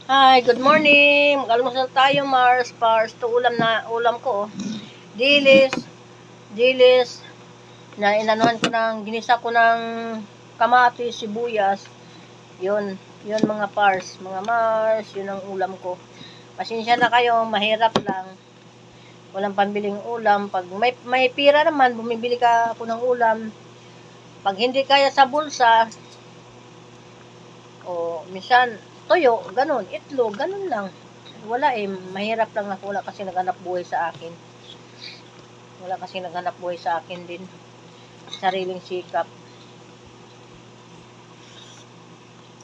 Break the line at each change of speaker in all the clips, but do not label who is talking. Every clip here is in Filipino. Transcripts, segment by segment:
Hi, good morning. Mag-almusal tayo, Mars. Pars, to ulam ko. Dilis, dilis, na inanuhan ko ginisa ko ng kamatis, sibuyas. Yun mga Pars, mga Mars, yun ang ulam ko. Pasensya na kayo, mahirap lang. Walang pambiling ulam. Pag may pira naman, bumibili ka ako ng ulam. Pag hindi kaya sa bulsa, o minsan, toyo, ganun, itlog, ganun lang. Wala mahirap lang ako, wala kasi naghanap buhay sa akin. Wala kasi naghanap buhay sa akin din. Sariling sikap.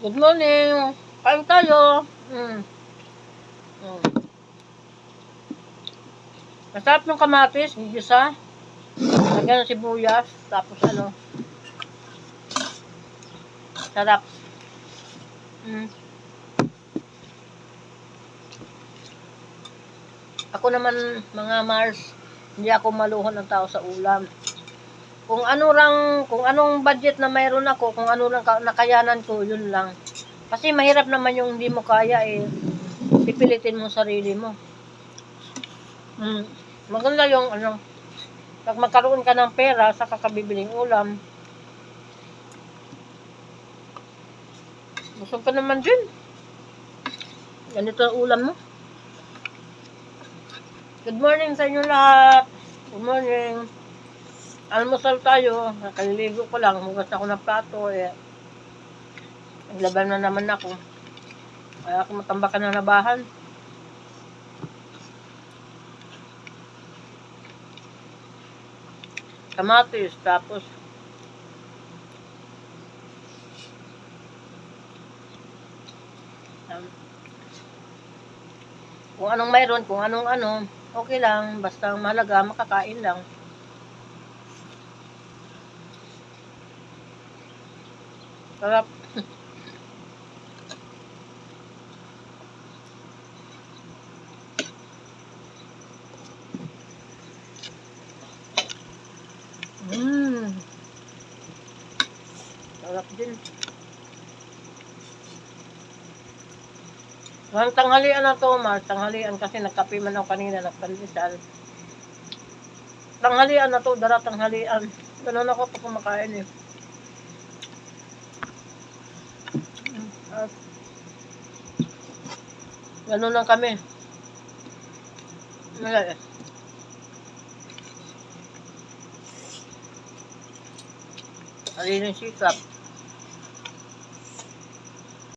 Good morning! Kain tayo! Masarap ng kamatis, gigisa. Lagyan ng sibuyas, tapos sarap. Ako naman, mga Mars, hindi ako maluhon ng tao sa ulam. Kung anong budget na mayroon ako, kung ano lang nakayanan ko, yun lang. Kasi mahirap naman yung hindi mo kaya pipilitin mo sarili mo. Maganda yung pag magkaroon ka ng pera, saka kabibiling ulam. Busog ka naman din. Ganito ang ulam mo. Good morning sa inyo lahat. Good morning. Almusal tayo. Nakaliligo ko lang. Hugas ako ng plato. Naglaban na naman ako. Kaya ako matambakan na nabahan. Kamatis. Tapos kung anong mayroon, kung anong okay lang, basta mahalaga, makakain lang. Sarap. Sarap din. Ang tanghalian na to, Mars. Tanghalian kasi nagkape man ako kanina, nagpandesal. Tanghalian na to, tanghalian. Ganun ako pag kumakain Ganun lang kami. Wala Sariling sikap.